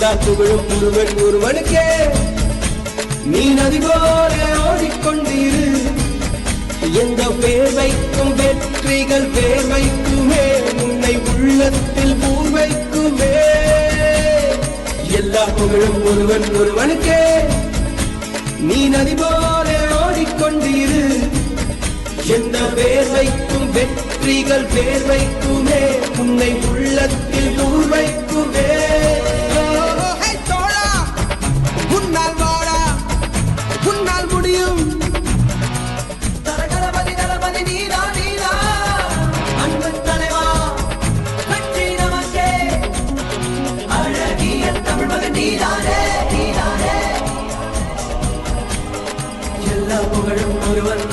எல்லா புகழும் ஒருவன் ஒருவனுக்கே. நீ நதி போல ஓடிக்கொண்டிரு, எந்த வேர்வைக்கும் வெற்றிகள் வேர்வைக்குமே, உன்னை உள்ளத்தில் பூர்வைக்குமே. எல்லா புகழும் ஒருவன் ஒருவனுக்கே. நீ நதி போல ஓடிக்கொண்டிரு, எந்த வேர்வைக்கும் வெற்றிகள் வேர்வைக்குமே, உன்னை உள்ளத்தில் பூர்வைக்குமே. உன்னால் வாடா, உன்னால் முடியும். தரகரபதி தளபதி நீதா நீதா, அன்பு தலைவா வெற்றி நமக்கே. அழகிய தமிழ் மகன் நீதானே நீதானே. எல்லா புகழும் ஒருவன்